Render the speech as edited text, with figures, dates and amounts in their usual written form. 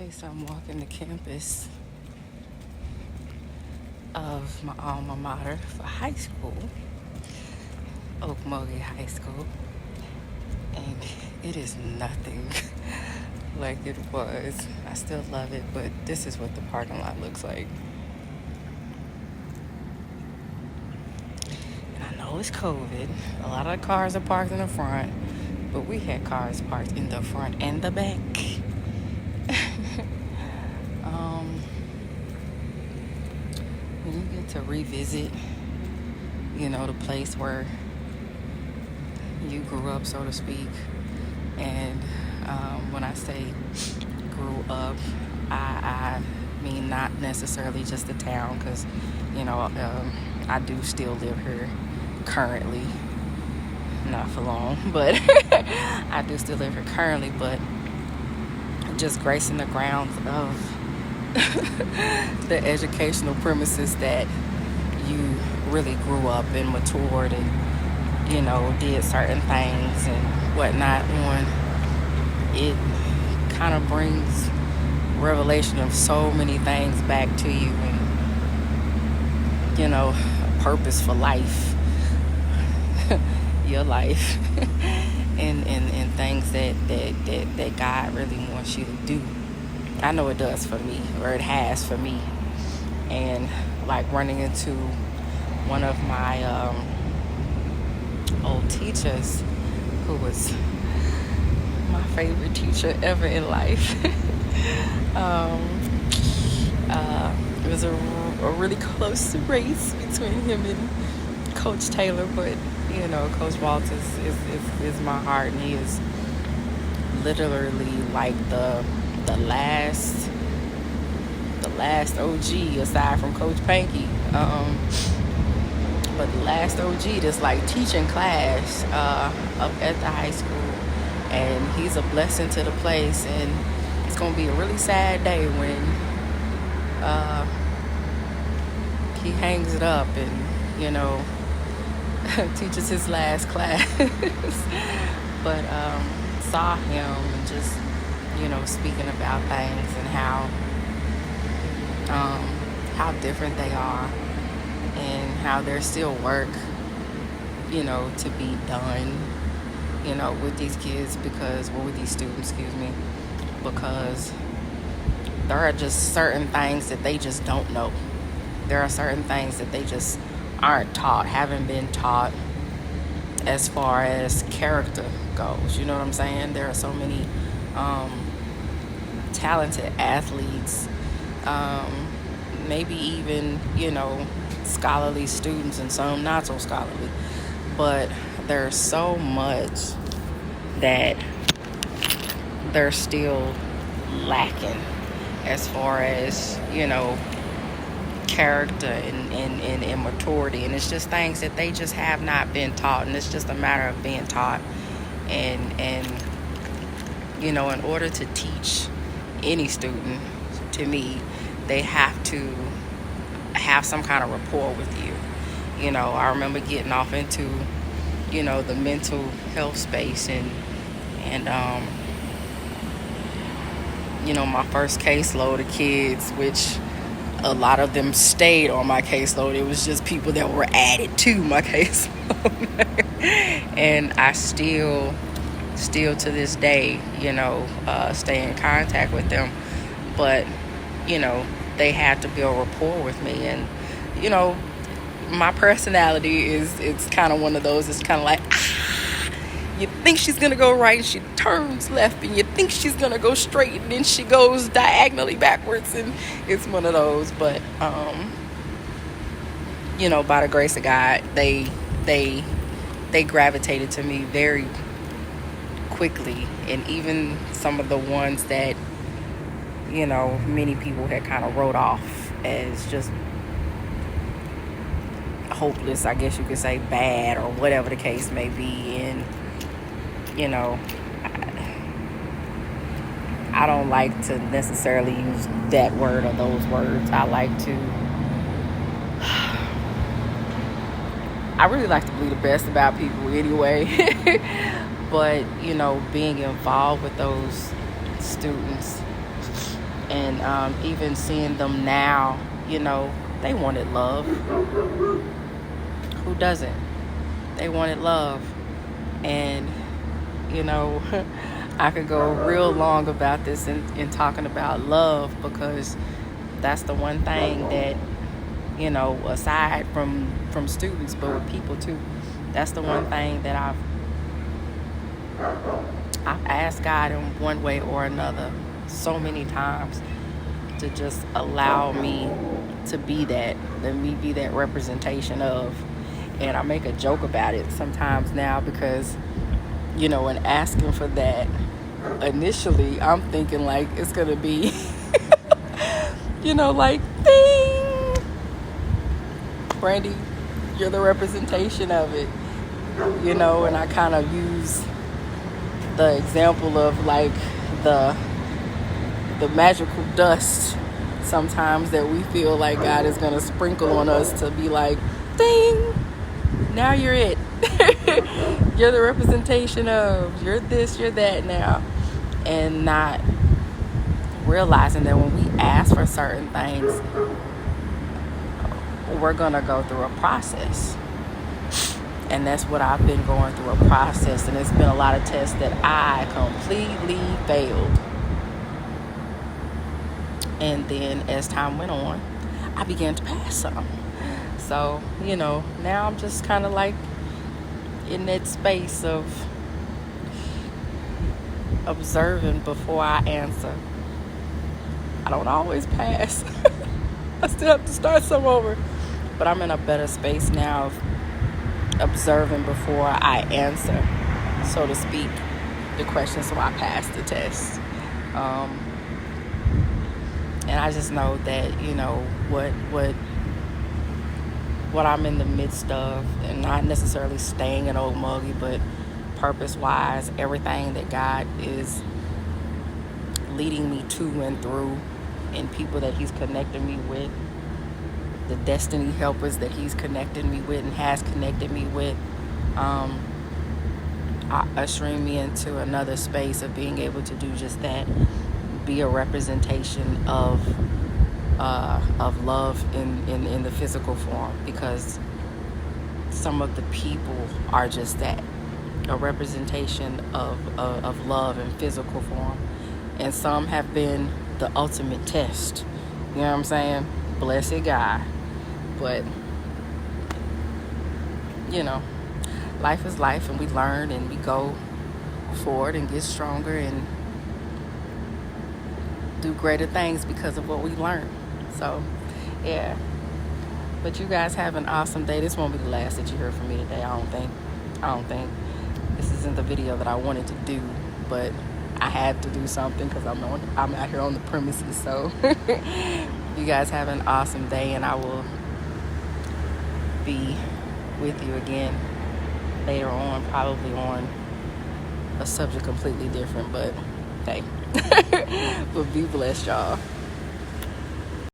Okay, so I'm walking the campus of my alma mater for high school, Okmulgee High School, and it is nothing like it was. I still love it, but this is what the parking lot looks like. And I know it's COVID. A lot of the cars are parked in the front, but we had cars parked in the front and the back. um, when you get to revisit, the place where you grew up, so to speak. And when I say grew up, I mean not necessarily just the town, because I do still live here currently, not for long, but I do still live here currently, but just gracing the grounds of the educational premises that you really grew up and matured and did certain things and whatnot on. It kind of brings revelation of so many things back to you, and a purpose for life, your life, and things that God really wants you to do. I know it does for me, or it has for me. And like running into one of my old teachers, who was my favorite teacher ever in life. It was a really close race between him and Coach Taylor, but Coach Walters is my heart, and he is literally like the last OG aside from Coach Panky. But the last OG that's like teaching class up at the high school, and he's a blessing to the place. And it's gonna be a really sad day when he hangs it up and teaches his last class. But saw him and just speaking about things and how different they are, and how there's still work, to be done, with these kids, with these students, because there are just certain things that they just don't know. There are certain things that they just aren't taught, haven't been taught, as far as character goes. You know what I'm saying? There are so many talented athletes, maybe even, scholarly students, and some not so scholarly. But there's so much that they're still lacking as far as, character and maturity. And it's just things that they just have not been taught. And it's just a matter of being taught. And in order to teach any student, to me, they have to have some kind of rapport with you. I remember getting off into, the mental health space, and my first caseload of kids, which a lot of them stayed on my caseload. It was just people that were added to my caseload. And I still to this day, stay in contact with them. But, they had to build rapport with me. And, my personality it's kind of one of those. It's kind of like, you think she's going to go right, and she turns left, and you think she's going to go straight, and then she goes diagonally backwards, and it's one of those. But, by the grace of God, they gravitated to me very quickly. And even some of the ones that, many people had kind of wrote off as just hopeless, I guess you could say, bad, or whatever the case may be. And I don't like to necessarily use that word or those words. I really like to believe the best about people anyway. But being involved with those students And even seeing them now, they wanted love. Who doesn't? They wanted love. And, I could go real long about this in talking about love, because that's the one thing that, aside from students, but with people too, that's the one thing that I've asked God in one way or another so many times, to just allow me to be that, let me be that representation of. And I make a joke about it sometimes now, because, in asking for that, initially I'm thinking like it's gonna be, like, ding, Brandy, you're the representation of it, and I kind of use the example of like the magical dust sometimes that we feel like God is gonna sprinkle on us to be like, ding, now you're it. You're the representation of, you're this, you're that now. And not realizing that when we ask for certain things, we're gonna go through a process. And that's what I've been going through, a process. And it's been a lot of tests that I completely failed. And then as time went on, I began to pass some. So, now I'm just kind of like in that space of observing before I answer. I don't always pass. I still have to start some over. But I'm in a better space now of observing before I answer, so to speak, the question, so I pass the test. And I just know that, what I'm in the midst of, and not necessarily staying in Old Muggy, but purpose-wise, everything that God is leading me to and through, and people that He's connected me with, the destiny helpers that He's connected me with and has connected me with, ushering me into another space of being able to do just that, be a representation of love in the physical form, because some of the people are just that, a representation of love in physical form, and some have been the ultimate test. You know what I'm saying? Blessed God. But life is life, and we learn and we go forward and get stronger and do greater things because of what we learn. So yeah, but you guys have an awesome day. This won't be the last that you hear from me today. I don't think this isn't the video that I wanted to do, but I had to do something because I'm out here on the premises. So you guys have an awesome day, and I will be with you again later on, probably on a subject completely different, but hey. But be blessed, y'all.